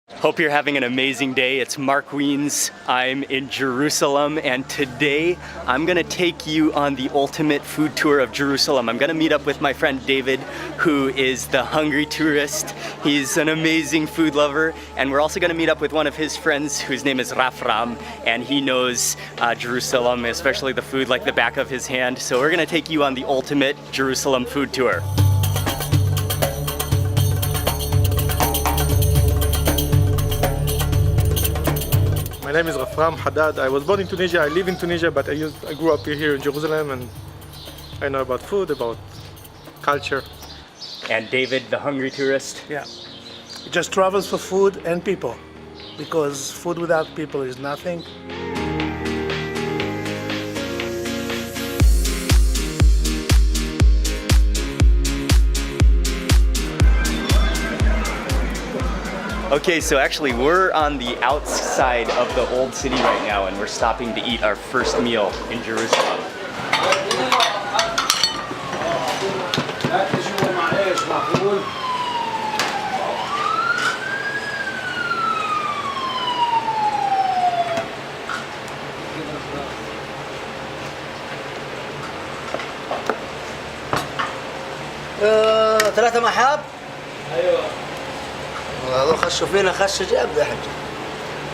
Hope you're having an amazing day. It's Mark Wiens. I'm in Jerusalem, and today I'm gonna take you on the ultimate food tour of Jerusalem. I'm gonna meet up with my friend David, who is the hungry tourist. He's an amazing food lover, and we're also gonna meet up with one of his friends whose name is Rafram, and he knows Jerusalem, especially the food like the back of his hand. So we're gonna take you on the ultimate Jerusalem food tour. My name is Rafram Haddad. I was born in Tunisia. I live in Tunisia, but I grew up here in Jerusalem, and I know about food, about culture. And David, the hungry tourist. Yeah, he just travels for food and people, because food without people is nothing. Okay, so actually we're on the outside of the old city right now, and we're stopping to eat our first meal in Jerusalem. ثلاثة محاب؟ أيوة. هذول خشوا فينا خش جاب يا حج.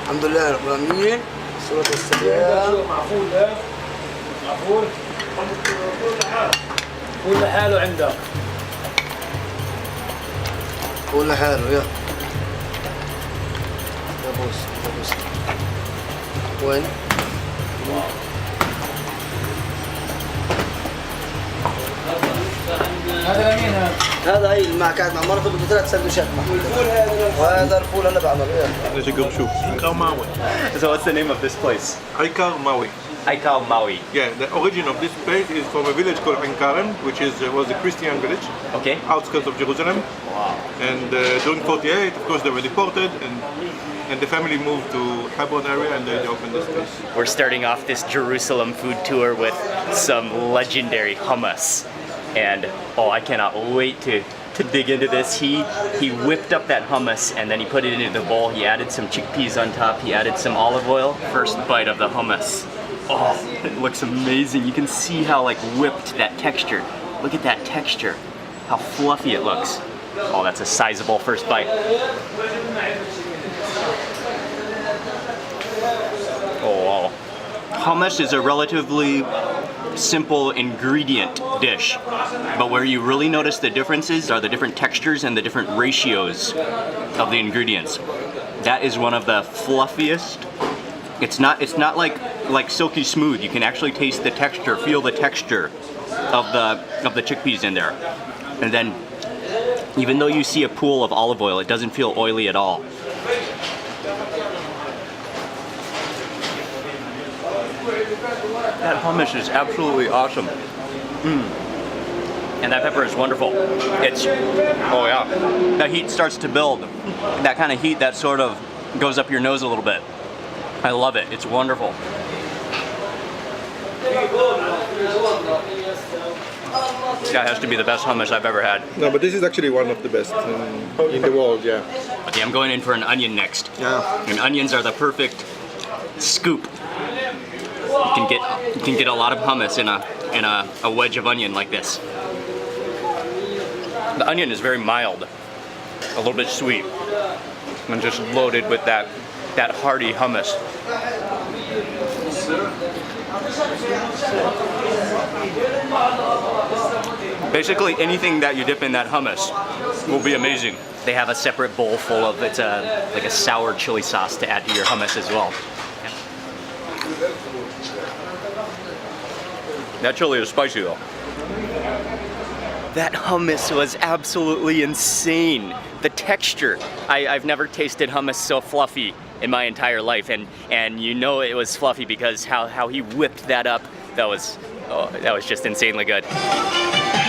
الحمد لله رب العالمين. صلاة والسلام. معفول ده؟ معفول؟ كل حاله عنده. كل حاله يا. يا بوس. وين؟ هذا مين هذا؟ هذا هي مع قاعد مع مرته بده 3 سندويشات والفول هذا وهذا الفول هلا بعمله So what's the name of this place? Aikar Maui. Aikal Maui. Yeah, the origin of this place is from a village called Ainkaran, which was a Christian village, Okay. outskirts of Jerusalem. Wow. And during 48, of course, they were deported, and the family moved to Hebron area, and they opened this place. We're starting off this Jerusalem food tour with some legendary hummus. And oh, I cannot wait to dig into this. He whipped up that hummus and then he put it into the bowl. He added some chickpeas on top. He added some olive oil. First bite of the hummus. Oh, it looks amazing. You can see how like whipped that texture. Look at that texture. How fluffy it looks. Oh, that's a sizable first bite. Oh, wow. Hummus is a relatively simple ingredient dish, but where you really notice the differences are the different textures and the different ratios of the ingredients. That is one of the fluffiest. It's not like silky smooth. You can actually taste the texture, feel the texture of the chickpeas in there. And then even though you see a pool of olive oil, it doesn't feel oily at all. That hummus is absolutely awesome. And that pepper is wonderful. Oh yeah. That heat starts to build. That kind of heat that sort of goes up your nose a little bit. I love it. It's wonderful. That has to be the best hummus I've ever had. No, but this is actually one of the best in the world, yeah. Okay, I'm going in for an onion next. Yeah. And onions are the perfect scoop. You can get a lot of hummus in a wedge of onion like this. The onion is very mild, a little bit sweet, and just loaded with that hearty hummus. Basically anything that you dip in that hummus will be amazing. They have a separate bowl full of like a sour chili sauce to add to your hummus as well. That chili is spicy though. That hummus was absolutely insane. The texture. I've never tasted hummus so fluffy in my entire life, and you know it was fluffy because how he whipped that up. That was just insanely good.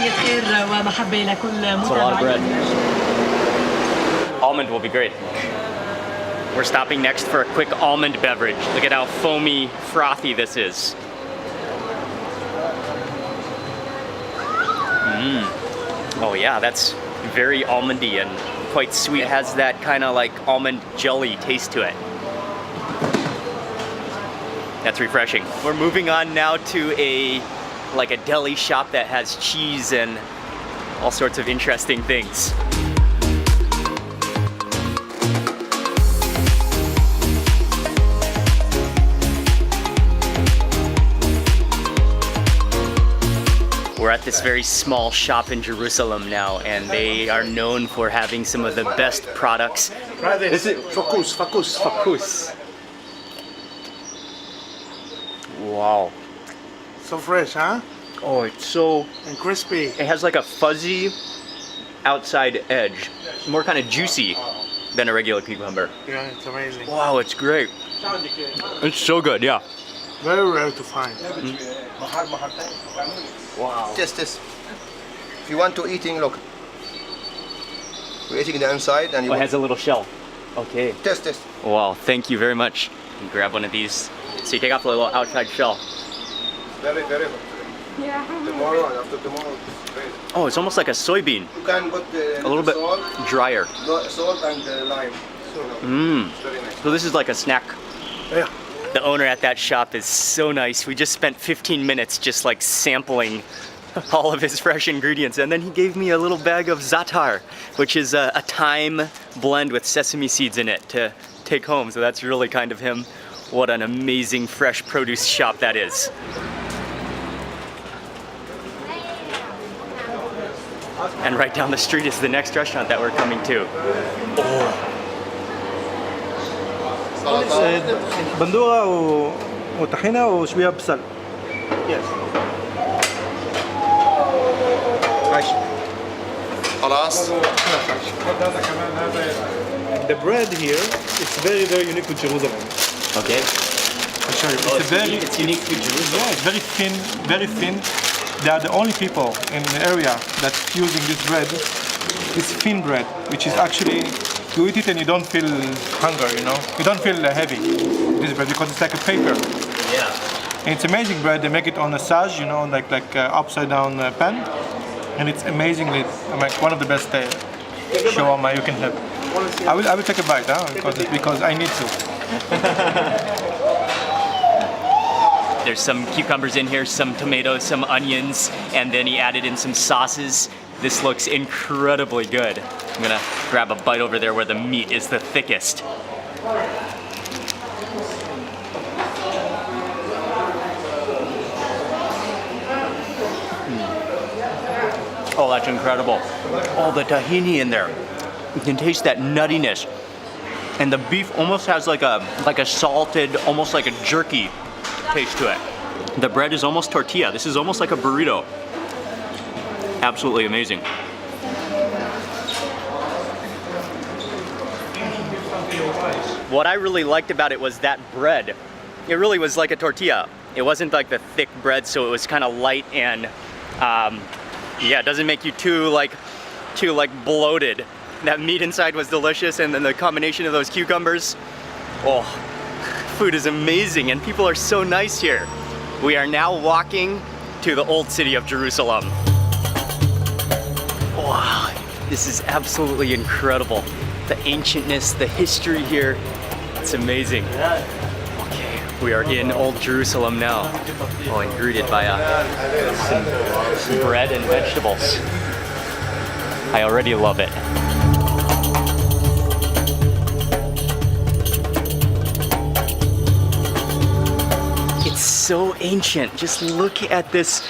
It's a lot of bread. Almond will be great. We're stopping next for a quick almond beverage. Look at how foamy, frothy this is. Oh yeah, that's very almondy and quite sweet. It has that kind of like almond jelly taste to it. That's refreshing. We're moving on now to a deli shop that has cheese and all sorts of interesting things. We're at this very small shop in Jerusalem now, and they are known for having some of the best products. Try this. Is it Focus. fakus? Wow. So fresh, huh? Oh, it's so... And crispy. It has like a fuzzy outside edge. More kind of juicy than a regular cucumber. Yeah, it's amazing. Wow, it's great. It's so good, yeah. Very rare to find. Wow. Test this. If you want to eating, look. We're eating the inside and you Oh, it has a little shell. Okay. test this. Wow, thank you very much. You can grab one of these. So you take off the little outside shell. Very, very good. Yeah. Tomorrow and after tomorrow, it's great. Oh, it's almost like a soybean. You can put A little bit salt, drier. salt and lime. So, it's very nice. So this is like a snack. Yeah. The owner at that shop is so nice. We just spent 15 minutes just like sampling all of his fresh ingredients, and then he gave me a little bag of za'atar, which is a thyme blend with sesame seeds in it to take home. So that's really kind of him. What an amazing fresh produce shop that is. And right down the street is the next restaurant that we're coming to. بندورة وطحينة وشوية بصل. Yes. خلاص. The bread here is very, very unique to Jerusalem. Okay. I'll show you. It's unique to Jerusalem. Yeah, it's very thin, very thin. They are the only people in the area that's using this bread. It's thin bread, which is actually, you eat it and you don't feel hunger, you know? You don't feel heavy, this bread, because it's like a paper. Yeah. And it's amazing bread. They make it on a sage, you know, like upside down pan. And it's amazingly, like one of the best shawarma you can have. I will take a bite, because I need to. There's some cucumbers in here, some tomatoes, some onions, and then he added in some sauces. This looks incredibly good. I'm gonna grab a bite over there where the meat is the thickest. Oh, that's incredible. Oh, the tahini in there. You can taste that nuttiness. And the beef almost has like a salted, almost like a jerky taste to it. The bread is almost tortilla. This is almost like a burrito. Absolutely amazing. What I really liked about it was that bread. It really was like a tortilla. It wasn't like the thick bread, so it was kind of light and yeah, it doesn't make you too bloated. That meat inside was delicious, and then the combination of those cucumbers. Oh, food is amazing, and people are so nice here. We are now walking to the old city of Jerusalem. Wow, this is absolutely incredible. The ancientness, the history here, it's amazing. Okay, we are in Old Jerusalem now. Oh, and greeted by some bread and vegetables. I already love it. It's so ancient. Just look at this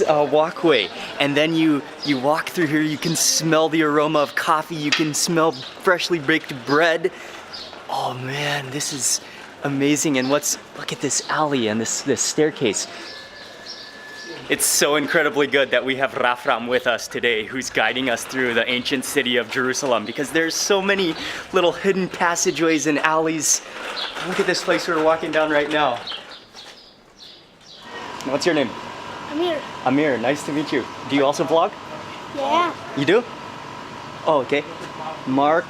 walkway, and then you walk through here. You can smell the aroma of coffee. You can smell freshly baked bread. Oh man, this is amazing. And look at this alley and this staircase. It's so incredibly good that we have Rafram with us today, who's guiding us through the ancient city of Jerusalem, because there's so many little hidden passageways and alleys. Look at this place we're walking down right now. What's your name? Amir. Amir, nice to meet you. Do you also vlog? Yeah. You do? Oh, okay. Mark,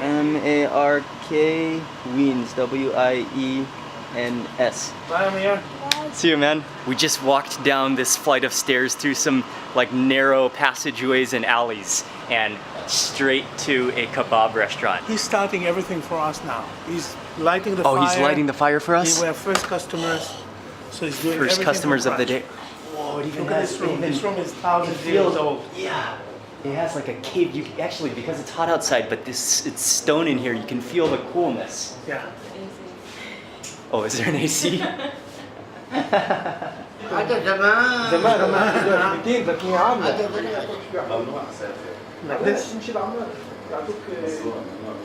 M-A-R-K, Wiens, W-I-E-N-S. Bye, Amir. See you, man. We just walked down this flight of stairs through some like narrow passageways and alleys, and straight to a kebab restaurant. He's starting everything for us now. He's lighting the fire. Oh, he's lighting the fire for us? We have first customers, so he's doing First everything customers from of the scratch. day. Whoa, it even Look at has this room. even- This room is thousands of years old. Yeah, it has like a cave. You actually, because it's hot outside, but it's stone in here. You can feel the coolness. Yeah. Oh, is there an AC? هذا زمان Like this.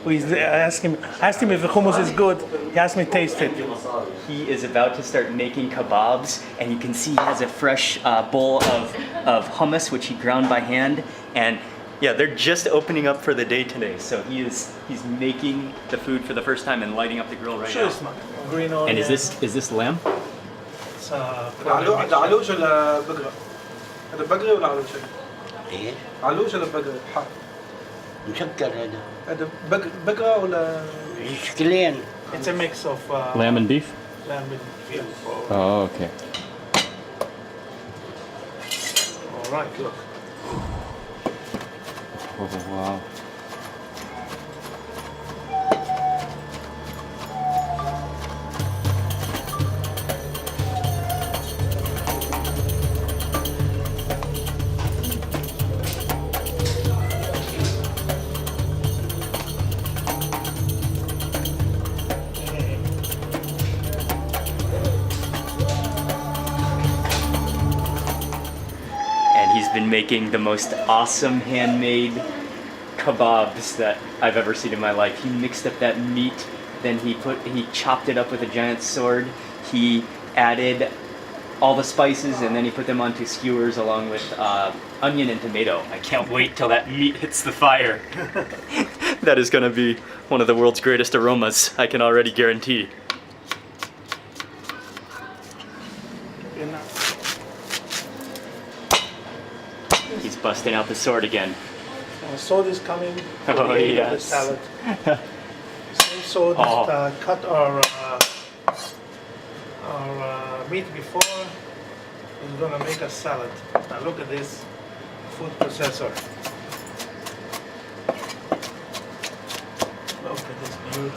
Asked him if the hummus is good. He asked me to taste it. He is about to start making kebabs, and you can see he has a fresh bowl of hummus, which he ground by hand. And yeah, they're just opening up for the day today. So he's making the food for the first time and lighting up the grill right Sure, now. it's not. Green onion. And is this lamb? It's, ده علوش ولا بقرة؟ هذا بقرة ولا علوش؟ ايه علوش ولا بقرة؟ حق. مسكر هذا هذا بقرة ولا؟ شكلين It's a mix of Lamb and beef? lamb and beef. Oh, okay. All right, look. Oh, wow. And he's been making the most awesome handmade kebabs that I've ever seen in my life. He mixed up that meat, then he chopped it up with a giant sword. He added all the spices, and then he put them onto skewers along with onion and tomato. I can't wait till that meat hits the fire. That is gonna be one of the world's greatest aromas, I can already guarantee. He's busting out the sword again. Sword is coming. Oh, to the end of the yes. salad. Same sword Oh. that cut our meat before is gonna make a salad. Now look at this food processor. Look at this beauty.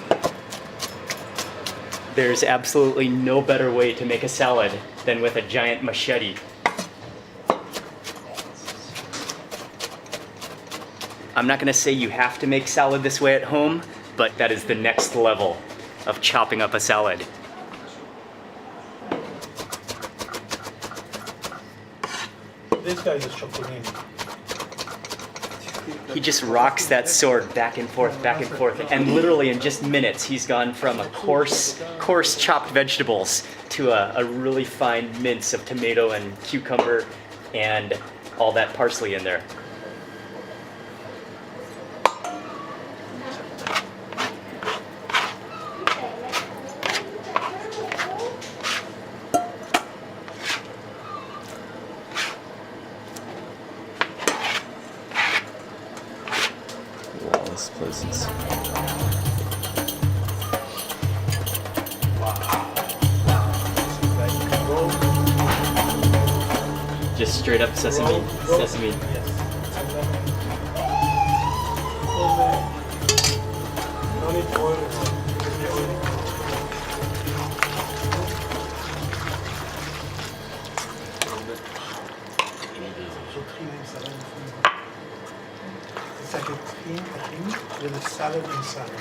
There's absolutely no better way to make a salad than with a giant machete. I'm not gonna say you have to make salad this way at home, but that is the next level of chopping up a salad. This guy is chocolate. He just rocks that sword back and forth, and literally in just minutes, he's gone from a coarse chopped vegetables to a really fine mince of tomato and cucumber and all that parsley in there. Wow, this place is... Just straight up sesame. No need oil. It's like a tahini with a salad inside.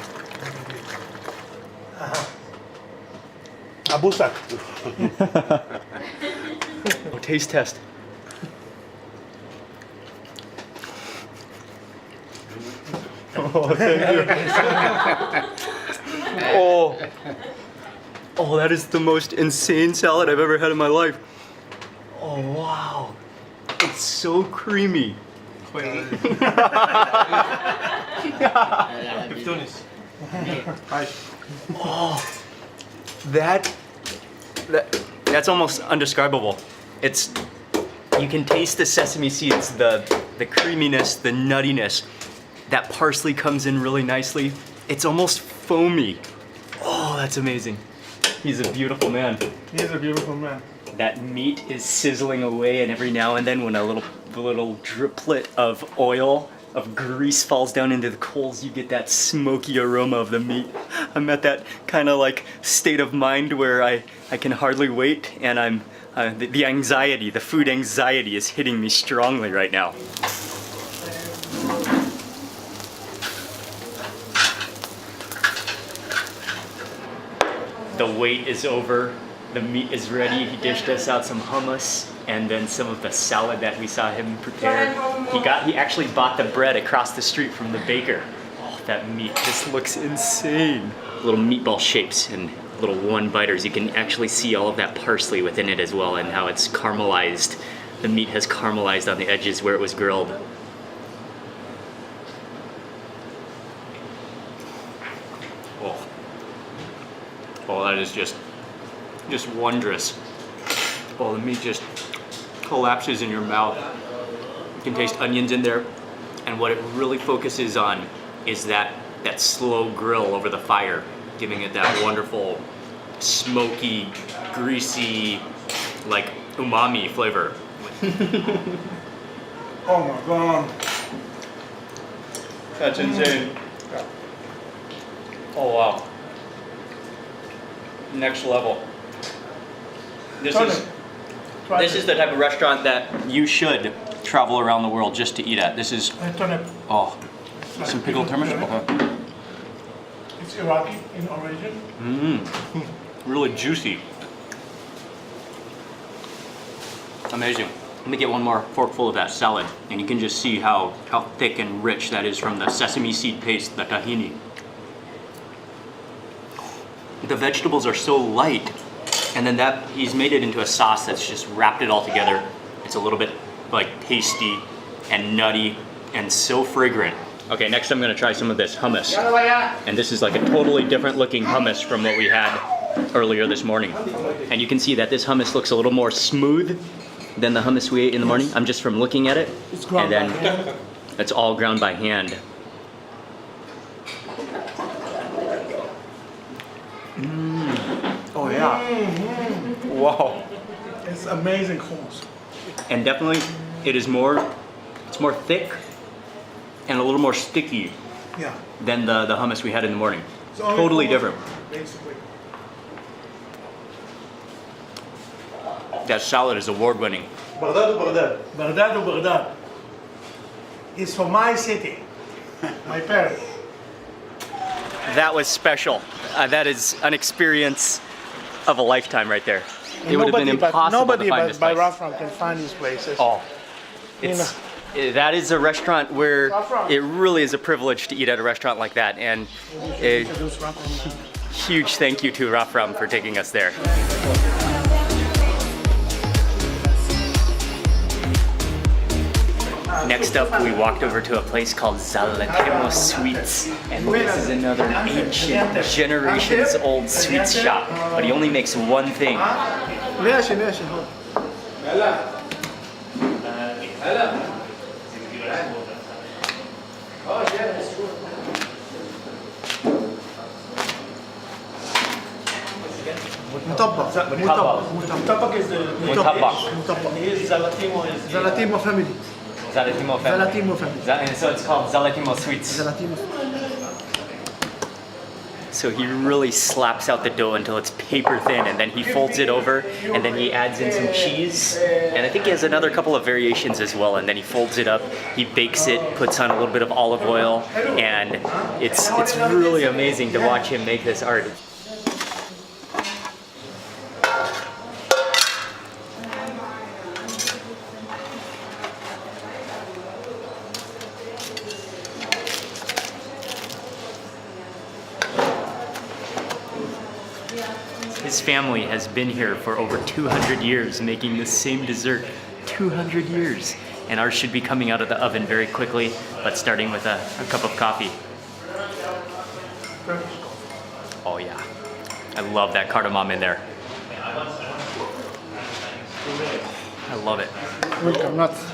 Abusak. Oh, taste test. Oh, that is the most insane salad I've ever had in my life. Oh, wow. It's so creamy. Tunis. That's almost undescribable. You can taste the sesame seeds, the creaminess, the nuttiness. That parsley comes in really nicely. It's almost foamy. Oh, that's amazing. He's a beautiful man. He's a beautiful man. That meat is sizzling away, and every now and then when a little driplet of oil of grease falls down into the coals, you get that smoky aroma of the meat. I'm at that kind of like state of mind where I can hardly wait, and the anxiety, the food anxiety is hitting me strongly right now. The wait is over. The meat is ready. He dished us out some hummus and then some of the salad that we saw him prepare. He actually bought the bread across the street from the baker. Oh, that meat just looks insane. Little meatball shapes and little one-biters. You can actually see all of that parsley within it as well, and how it's caramelized. The meat has caramelized on the edges where it was grilled. Oh, that is just wondrous. Oh, the meat just collapses in your mouth. You can taste onions in there, and what it really focuses on is that slow grill over the fire, giving it that wonderful, smoky, greasy, like umami flavor. Oh my god. That's insane. Oh wow. Next level. This is the type of restaurant that you should travel around the world just to eat at. This is some pickled turnip. It's Iraqi in origin. Really juicy. Amazing. Let me get one more forkful of that salad, and you can just see how thick and rich that is from the sesame seed paste, the tahini. The vegetables are so light, and then he's made it into a sauce that's just wrapped it all together. It's a little bit like pasty and nutty and so fragrant. Okay, next I'm gonna try some of this hummus. And this is like a totally different looking hummus from what we had earlier this morning. And you can see that this hummus looks a little more smooth than the hummus we ate in the morning. I'm just from looking at it. And then it's all ground by hand. Oh yeah. Wow. It's amazing hummus. And definitely it's more thick and a little more sticky than the hummus we had in the morning. Totally different. Basically. That salad is award-winning. Baghdad. It's from my city. My parents. That was special. That is an experience of a lifetime right there. It would have been impossible to find this place. Nobody but Rafram can find these places. Oh, that is a restaurant where it really is a privilege to eat at a restaurant like that, and a huge thank you to Rafram for taking us there. Next up, we walked over to a place called Zalatimo Sweets, and this is another ancient, generations-old sweets shop, but he only makes one thing. Mutabak is the Zalatimo family. Zalatimo family. And so it's called Zalatimo Sweets. So he really slaps out the dough until it's paper thin, and then he folds it over, and then he adds in some cheese, and I think he has another couple of variations as well, and then he folds it up, he bakes it, puts on a little bit of olive oil, and it's really amazing to watch him make this art. His family has been here for over 200 years making the same dessert. 200 years. And ours should be coming out of the oven very quickly, but starting with a cup of coffee. Oh yeah. I love that cardamom in there. I love it. Welcome, nuts.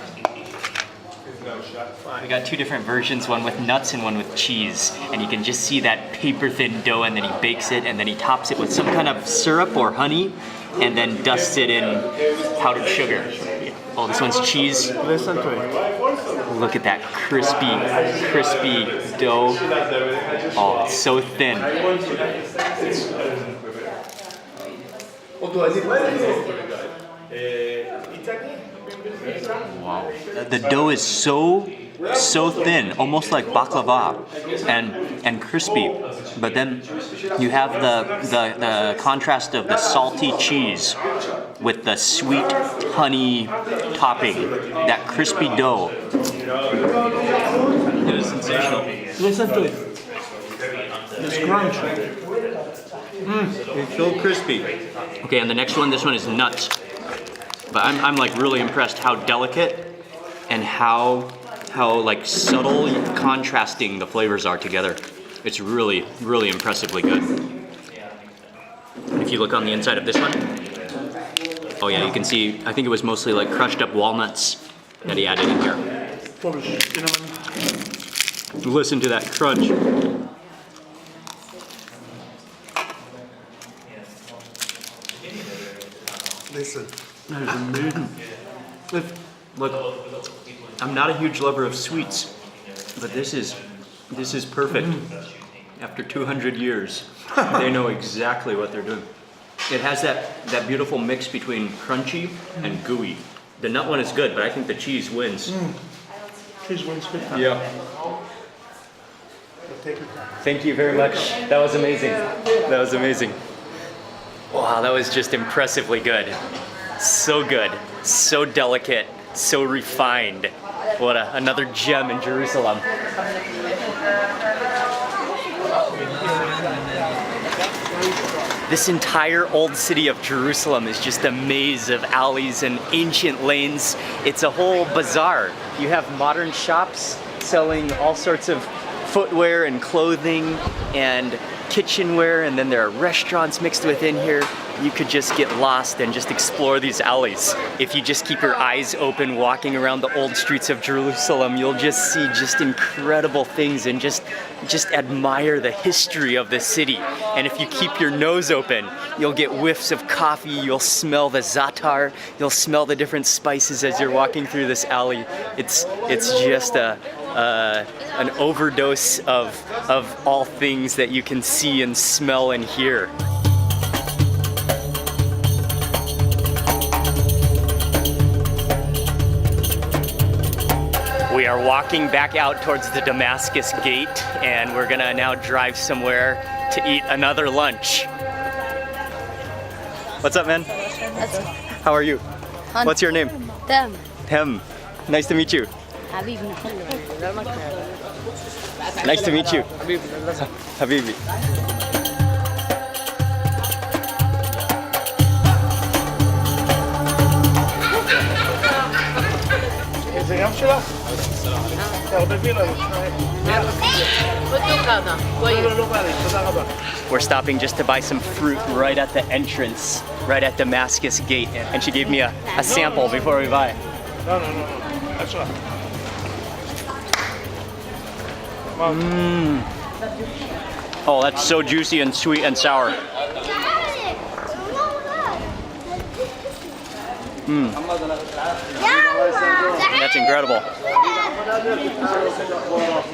We got two different versions, one with nuts and one with cheese. And you can just see that paper thin dough, and then he bakes it, and then he tops it with some kind of syrup or honey, and then dusts it in powdered sugar. Oh, this one's cheese. Listen to it. Look at that crispy dough. Oh, it's so thin. Wow. The dough is so thin, almost like baklava, and crispy. But then you have the contrast of the salty cheese with the sweet honey topping, that crispy dough. It is sensational. Listen to it. It's crunchy. It's so crispy. Okay, and the next one, this one is nuts. But I'm like really impressed how delicate and how like subtle contrasting the flavors are together. It's really impressively good. If you look on the inside of this one, oh yeah, you can see, I think it was mostly like crushed up walnuts that he added in here. Listen to that crunch. Listen. That is amazing. Look, I'm not a huge lover of sweets, but this is perfect. After 200 years, they know exactly what they're doing. It has that beautiful mix between crunchy and gooey. The nut one is good, but I think the cheese wins. Cheese wins big time. Yeah. Thank you very much. That was amazing. That was amazing. Wow, that was just impressively good. So good, so delicate, so refined. What another gem in Jerusalem. This entire old city of Jerusalem is just a maze of alleys and ancient lanes. It's a whole bazaar. You have modern shops selling all sorts of footwear and clothing and kitchenware, and then there are restaurants mixed within here. You could just get lost and just explore these alleys. If you just keep your eyes open walking around the old streets of Jerusalem, you'll just see just incredible things and just admire the history of the city. And if you keep your nose open, you'll get whiffs of coffee, you'll smell the za'atar, you'll smell the different spices as you're walking through this alley. It's just an overdose of all things that you can see and smell and hear. We are walking back out towards the Damascus gate, and we're gonna now drive somewhere to eat another lunch. What's up, man? How are you? What's your name? Tem. Nice to meet you. Nice to meet you. Habibi. זה ים שלך? תערבבי לנו. לא בא לי, תודה רבה. We're stopping just to buy some fruit right at the entrance, right at Damascus gate, and she gave me a sample before we buy. No. That's right. Oh, that's so juicy and sweet and sour. That's incredible.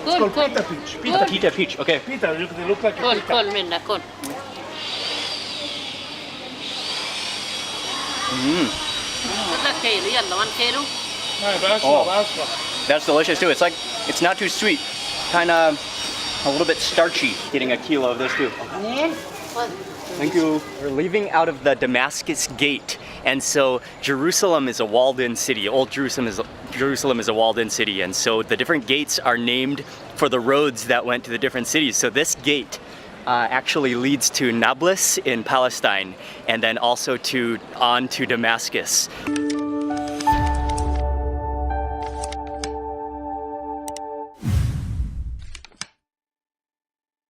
It's called pita peach. Pita peach, okay. Pita, they look like a pita. كل منا كل لك كيلو يلا 1 كيلو بأسرع. That's delicious too. It's not too sweet. Kind of a little bit starchy. Getting a kilo of this too. Thank you. We're leaving out of the Damascus gate. And so Jerusalem is a walled-in city. Old Jerusalem is a walled-in city. And so the different gates are named for the roads that went to the different cities. So this gate actually leads to Nablus in Palestine, and then also on to Damascus.